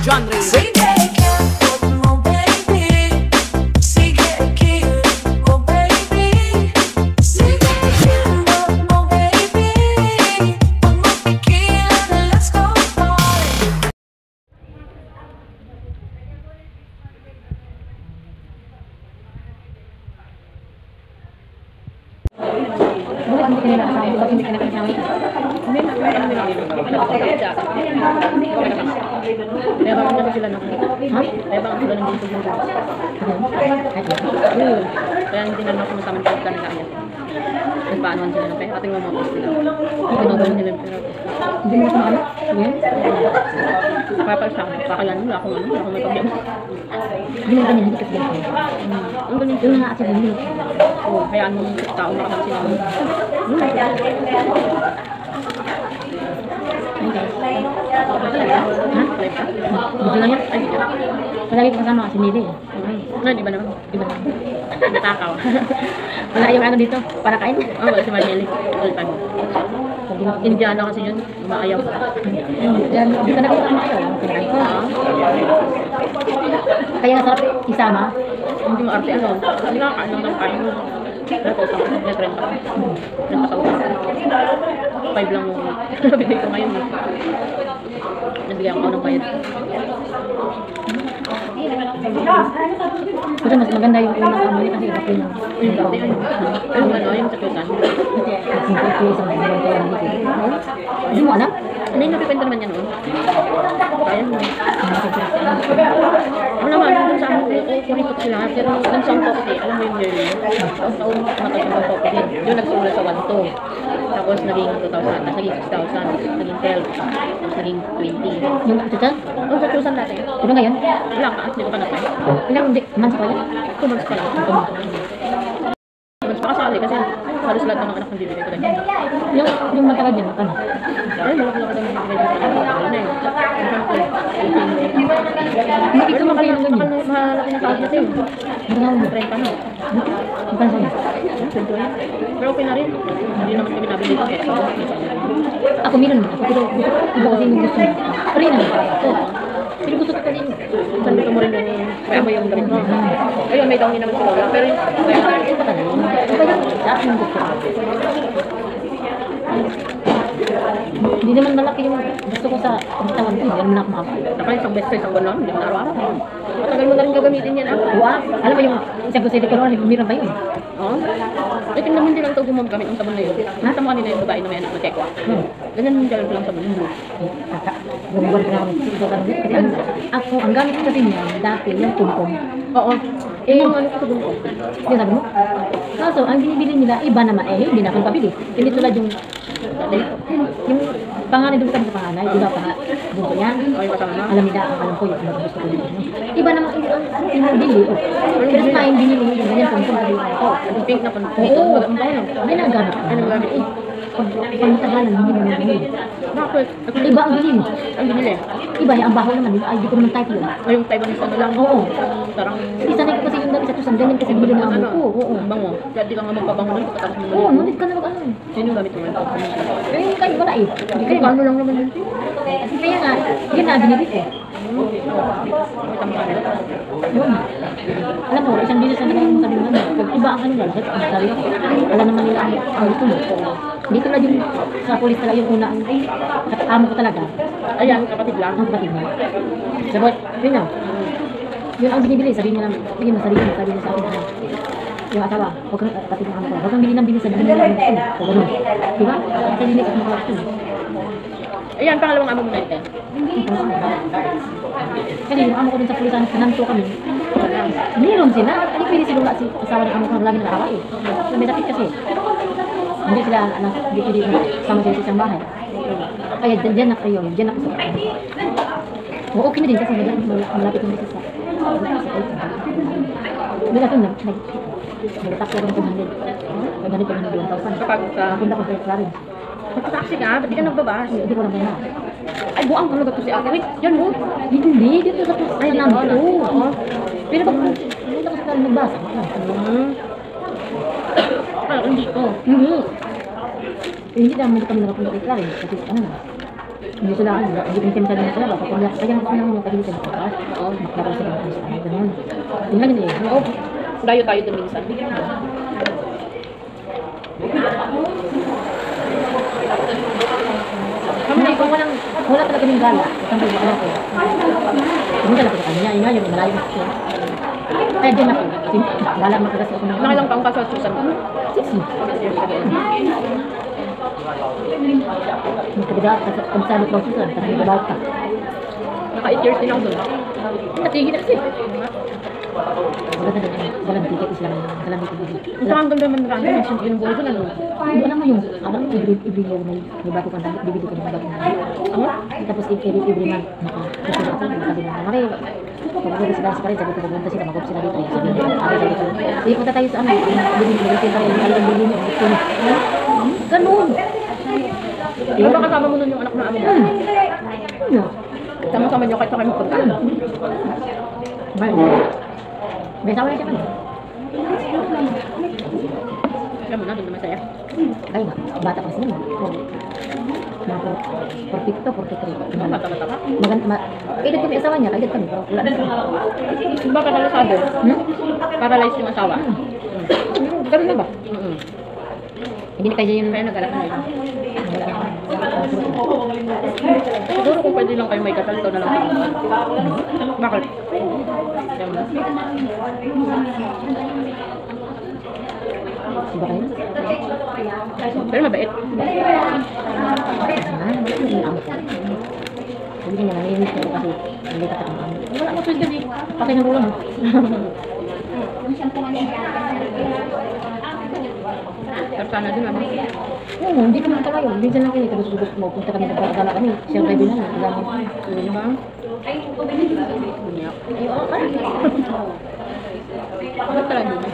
John Ray. Lebangan na sila ng lebangan sila ng dito yung kaya hindi na ako masamang kanila yan. Nagpaanoan sila ng pera. Ating mga mapos nila. Ginagawa nila yung pera. Hindi mo sumali? Yan? Kapal siya. Kakayan nila ako may problema. Hindi mo ganyan, hindi kasi ganyan. Ang galing Yung nga at sa ganyan. Oo, hayaan mong tao makasama sila. Ha? Buti lang yan? Ay, hindi. Palagi ko kasama si Nili. Ay, di ba naman? Iba na. Natakaw. Wala yung ano dito, para kain. Oo, wala si Marmeli. All time. Indiano kasi yun. Umaayaw. Yan, hindi ka nakita mo kayo. Kaya sarap isama. Hindi mo arte ano. Hindi nga kain lang ng kain mo. Nagkausap ko. Nag-rent ako. Nagpakausap. 5 lang yung nabigay ko ngayon. Nabigyan ko ng bayad. Pero mas maganda yung unang kamali kasi iba yun. Yung dati ano. Yung ano, yung sakutan. Hindi mo alam? Hindi, napikwento naman yan noon. Kaya mo. Ano naman, dun sa ano, kuripot sila. Pero dun sa Antokti, alam mo yung yearly. Taon matagal ng Antokti. Doon nagsimula sa 1-2. Tapos naging 2,000, tapos naging 6,000, naging 12, tapos naging 20. Yung total? Oo, sa 2,000 natin. Pero ngayon? Wala ka, hindi ko pa napay. Ilang months pa yan? 2 months pa lang. 2 months pa kasali kasi halos lahat ng mga anak ng bibigay ko lang. Yung matagal yan, ano? Ay, malaki-laki lang yung bibigay ko lang. Ano na yun? Hindi ka makain ng ganyan. Mahalaki na kaas natin. Marunong mo. 30 na. Magkano sa'yo? Pero okay na rin. Hindi naman kami nabili ko. Ako meron din. Pero iba kasi yung gusto mo. Pero yun naman. Oo. Pero gusto ko pa din. Saan dito mo rin yung kaya mo yung damit mo. Ayun, may dawin naman si Lola. Pero yung Ito pa talaga. Ito yung gusto ko. Hindi naman malaki yung gusto ko sa pagtawan ko. Hindi naman ako makapal. saka isang beses, isang buwan lang. Hindi mo na araw-araw. Matagal mo na rin gagamitin yan. Wow. Alam mo yung isang gusto ko rin, meron ba yun? Oo. Ay, tingnan mo hindi lang ito gumamit ang sabon na yun. Nasa mo kanina yung babae na may anak na kekwa. Ganyan yung jalan ko lang sabon. Gumagawal ka na kami. Kasi ako, ang gamit ko kasi niya, dati yung tumpong. Oo. Eh, yung ano ko sabon ko. Yung sabi mo? Kaso, ang binibili nila, iba naman eh, hindi na akong pabili. Hindi tulad yung panganay doon kami sa panganay, iba pa nga. Bunso yan. Ay, masama. Alam nila, alam ko yung gusto ko yun. Iba naman, yung bili. Pero sa mga yung binili mo yung ganyan, tumpong sabi ko. Yung pink na pan. Oo. Ang bahay lang. May nagamit. Ay, nagagamit. Pag matagalan, hindi naman binili. Bakit? Iba ang binili. Ang binili. Iba, ang baho naman. Ay, di ko naman type yun. Ay, yung Taiwanese ano lang. Oo. Parang Kasi sanay ko kasi yung dati sa tusan, ganyan kasi bili na ano, amo ko. Oo. bango. Kaya di ka nga magpabango nun. Pagkatapos mo Oo, nun. nunit ka na mag-ano. Yun yung gamit mo. Pero yung kahit wala eh. Hindi kayo Ano lang naman yun. Kaya nga, yun na binili ko. May tama ka nila. Yun. Alam mo, isang bilis na yung sabi mo, pag iba ang kanila, bakit ang sabi ko, alam naman nila ang gusto mo. Dito lang yung sa polis talaga yung una, amo ko talaga. Ayan, kapatid lang. Ang kapatid niya. Sabot, yun na. Yun ang binibili, sabi niya lang, sige mo, sabi niya sa akin, yung asawa, huwag kang kapatid ng amo ko, huwag kang bili ng bili, sabi niya lang, o gano'n. Diba? Kasi hindi ka makakasyon. Ayan, pangalawang amo mo na ito. Kasi yung amo ko dun sa pulisan, nanto kami. Meron sila. Hindi pwede sila si asawa ng amo ko lagi nag-aawa eh. So, may sakit kasi. Hindi sila, hindi pwede sama sila sa isang bahay. Kaya dyan na kayo, dyan ako sa oo, okay na din kasi malapit yung isa sa wala ko nagtatakbo rin 200. Naghanip ko ng 1,000. Kapag sa... Punta ko sa Clarence. Magpa-taxi ka, ba't di ka nagbabas? Hindi ko lang kaya. Ay, buang ka na si ate. Wait, yan mo. Hindi, dito sa namin ko. Oo. Pero pag pumunta ko sa Clarence, nagbasa. Hindi ko. Hindi. Hindi naman kami nakapunta kay Clarence kasi ano na. Hindi sila, hindi pinipinta din sila. Kapag kaya gusto namin yung pagilitan ko. Oo, maklaro sila ng isa. Ganun. Yun lang yun eh. Oo. Dayo tayo doon minsan. Kami kung wala talaga ng gala. Isang bago alam ko. Hindi talaga sa kanya. Yung ngayon, malayo na siya. Kaya dyan ako. Gala makagas ako ng Nakalang taong ka sa Susan? 6 years. Magkabigat, kung saan ito susan, kasi nagbabaw ka. Naka 8 years din ako doon. Natigil na kasi. Walang ticket is lang. Walang ticket. Ang saan ganda man random, yung buhay doon ano? Hindi alam mo yung, every year may bago kang damit, bibili ko ng bago ng damit. Ano? Tapos every month, kasi ako, sabi na, mami, pagpunta sila sa parin, sabi ko, pagpunta sila, mag-up sila dito. Sabi ko, sige, punta tayo sa ano, bibili ko tayo, alam bibili mo, ganun. Di ba kasama mo nun yung anak na amo mo? Ano? Sama-sama niyo kahit sa kayo magpunta. May asawa na siya kan? Alam mo na, doon naman saya. Ay, bata pa siya. Mga 42, 43. Bata-bata ka. Edad kami asawa niya, edad kami. Pero wala na siya. Di ba paralysado? Paralyzed yung asawa? Ganun na ba? Hindi na kaya yun. Kaya nag-alak na yun. Wala na. Siguro kung pwede lang kayo may kasal, ito na lang kayo. Bakit? Iba kayo? Pero mabait. Hindi ang ko. Hindi niya nangyayari ko kasi hindi ka takang kami. Wala mo pwede di. Patay ng ulo mo. Pero sana din naman. Oo, hindi naman talaga. Hindi dyan lang kayo. Tapos sugot mo. Punta kami na pagkakala kami. Siyang kayo na. Alam mo. Ano ba? Umiyak. Ay, oo ka. Bakit talaga mo?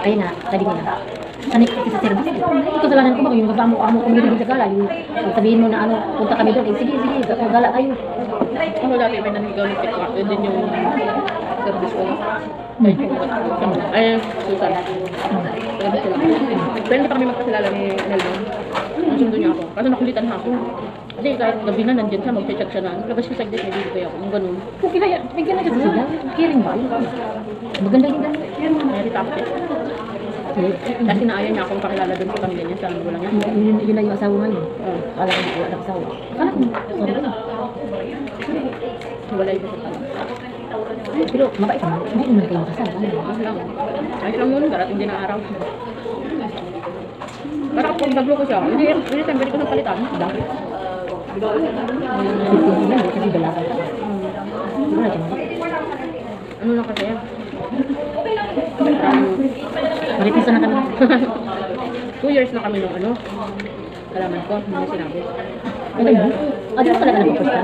Ayun na, sabi ko na. Sanay ko kasi sa service. Kasalanan ko ba yung kasama ko kung hindi sa gala. Yung sabihin mo na ano, punta kami doon. Eh, sige, gala kayo. Ako dati may nanligaw ng TikTok. Yun din yung service ko. Ay, Susan. Service ko lang. Pero hindi pa kami magkakilala ni Nelson. Ang sundo niya ako. Kaso nakulitan na ako. Kasi kahit gabi na nandyan siya, mag-check siya na. Labas ko saglit, may bibigay ako. Yung ganun. Okay na yan. Bigyan na siya sa sila. Caring ba? Maganda din yan. May tapos eh. Kasi naaya niya akong pakilala doon sa pamilya niya sa magulang niya. Yun lang yung asawa ngayon. Akala ko wala na asawa. Akala ko, sorry ko. Wala yung kasal. Pero mabait naman. Hindi naman kayo makasal. Ayos lang. Ayos lang nun, darating din ang araw. Para kapag naglo ko siya, hindi time pwede ko nang palitan. Dahil. Kasi dalaga ka. Siguro na dyan. Ano lang kasi yan? Maripisa na kami. 2 years na kami nung ano. Alaman ko, hindi sinabi. Okay mo? Ano ba talaga nagpupusta?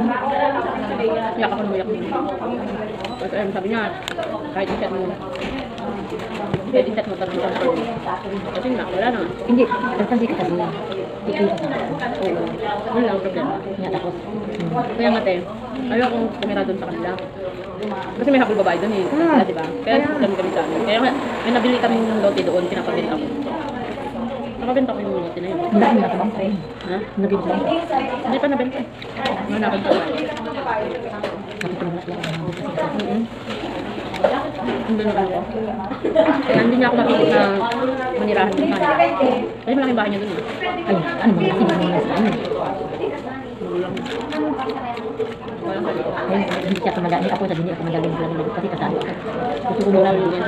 Iyak ako nung iyak din. Tapos ayun, sabi niya, kahit i-chat mo, tanong sa phone. Kasi nga, wala na. Hindi, kasi kasi tikita sa akin. Oo. Yun lang ang problema. Nga tapos. Kaya nga te, ayaw akong tumira doon sa kanila. Kasi may habol babae doon eh. Sila, diba? Kaya kami sa amin. Kaya nga, may nabili kaming lote doon, pinapabenta ko. Nakabenta ko yung lote na yun. Hindi ako nakabang pa Ha? Nabibigay. Hindi pa nabenta. Manakad ko. Kapit ko naman lang ang kasi sa akin. Hindi na ako. Kaya hindi niya ako mapilit na manirahan sa kanila. Kasi malaking bahay niya doon eh. Ay, ano mo, hindi mo na sa amin. Walang sabi ko. Ay, hindi siya kamadali. Ako sa hindi ako madaling lang kasi kasali ako. Gusto ko lang yan.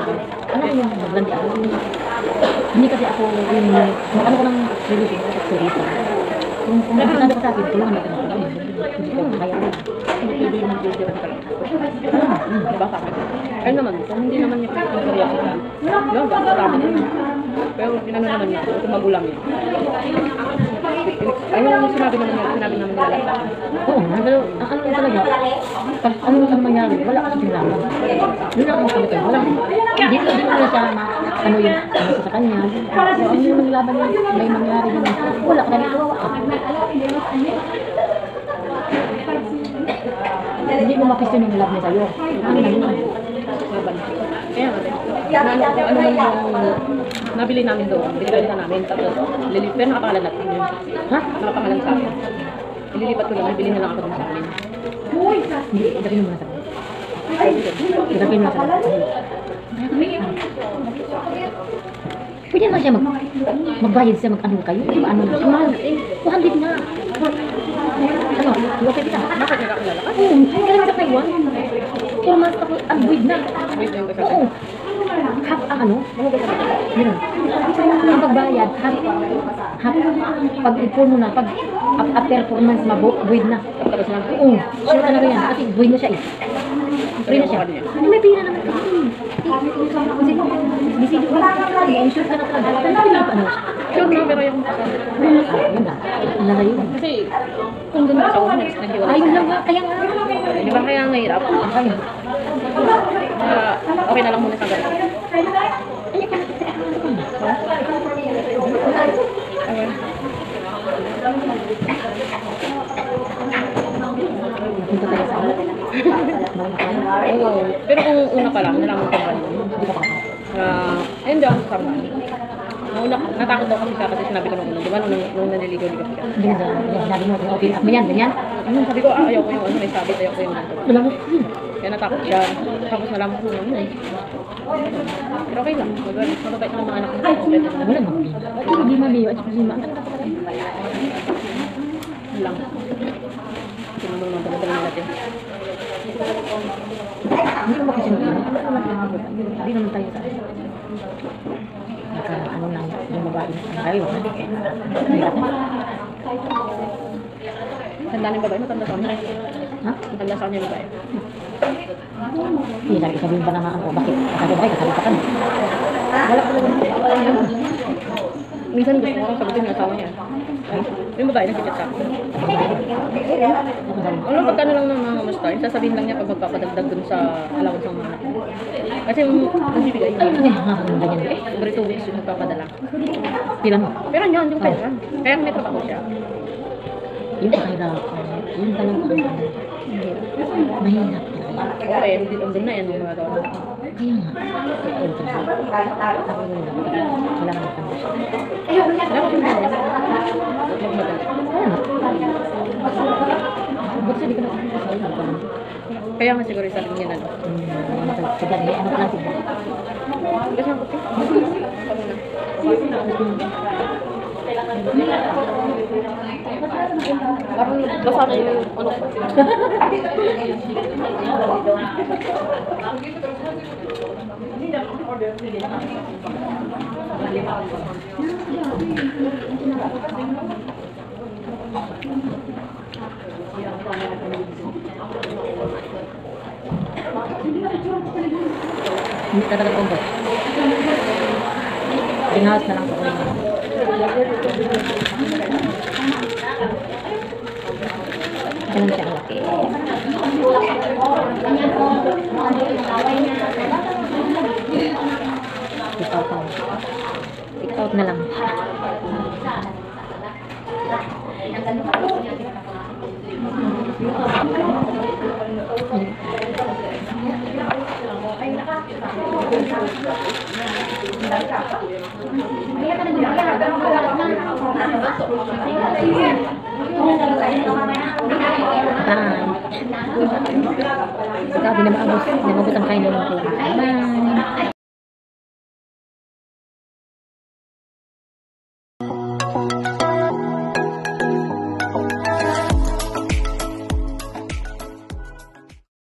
Ano yung maglandi ako? Hindi kasi ako yung ano ko ng religion at tourism. Kung nagsasabi ko sa akin, tulungan natin ako. Hindi ko kaya. Hindi pwede yung mag-video ka talaga. Diba sa akin? Ayun naman, kung hindi naman niya pinagkariya ko lang. Yun, marami na yun. Pero pinano naman niya, ito magulang niya. Ayun lang sinabi naman nila lahat. Oo, pero ang ano talaga, pag ano mangyari, wala kasi kailangan. Yun ang sabi ko, wala. Hindi mo siya ano yung ano sa kanya. So, ano yung laban yung may mangyari din. Wala ka na kawawa ka. Hindi mo ma-question yung love niya sa'yo. Ano na yun? Laban. Kaya nga rin. Ano man yung nabili namin doon, binibenta namin, tapos pero nakapangalan natin yun. Ha? Nakapangalan sa akin. Ililipat ko lang, nabili na lang ako dun sa amin. Hindi, ilagay mo muna sa ilagay mo na sa pwede naman siya magbayad siya mag-ano kayo. Ano na? Mahal. 200 na. Ano? Iwa kayo kita. Bakit nakakilala ka? Oo. Kaya naman sa Taiwan. 4 months ako. Ang buwid na. Wait lang kasi. Oo. Half ang ano? Yun. Ang pagbayad, half. Pag ipon mo na, pag after 4 months, buwid na. Tapos na. Oo. Sure talaga yan. Kasi buwid na siya eh. Free na siya. Ano may pira naman kasi. Kasi, bisig ko. Sure ka na talaga. Ano? Sure na, pero yung Yun na. Nala yun. kasi kung doon sa una, naghiwalay. Ayun lang nga. Kaya nga. Di ba kaya ang hirap? Ayun. Okay na lang muna sa ganito. Okay. Punta tayo sa ano. Oo. Pero kung una pa lang, nalaman ko ba yun? Hindi ka pa. Ayun daw ako kasama. Natakot daw kasi siya kasi sinabi ko nung una. Di ba nung naniligaw-ligaw siya? Hindi na. Sinabi mo, okay, mo yan, ganyan. Sabi ko, ayaw ko yung ano, may sabit, ayaw ko yung ganito. Wala mo. Kaya natakot siya. Tapos nalaman ko naman eh. Pero okay lang. Mababait ng mga anak ko. Wala mo. Hindi maliyo. At hindi ma. Lang. Sino mo naman dala natin. Hindi ko makasunod. Hindi naman tayo sa ano lang yung babae na tayo. Tanda ng babae, matanda sa amin. Ha? Matanda sa amin yung babae. Hindi, sabihin ba naman ako, bakit? Sabi ba kayo, sabi pa ka. Wala ko lang. Minsan gusto ko sagutin yung asawa niya. Yung babae nag-chat sa akin. Ano, pagkano lang ng mga mustard, sasabihin lang niya pag magpapadagdag dun sa allowance ng mga anak. Kasi nagbibigay niya. Ay, ganyan. Every 2 weeks yung magpapadala. Pila mo? Pero yun, yung pera. Kaya may trabaho siya. Yung kahirapan. Yung talagang mahirap talaga. Oo eh, hindi lang din na yan yung mga gawa. Kaya nga. Ayun talaga. Ako yun lang. Wala kang matanda siya. Dapat yung mga magmadali. Ba't sabi ka na sa Kaya nga siguro sabi niya na. Sigari, ano ka lang sigari? Kasi ang puti. Parang basa na yung ano ko. Hindi talaga kombo. Greenhouse na lang po. Ganun siya kalaki. Take out na lang. Grabe na maabot ang kain ng mga. Bye.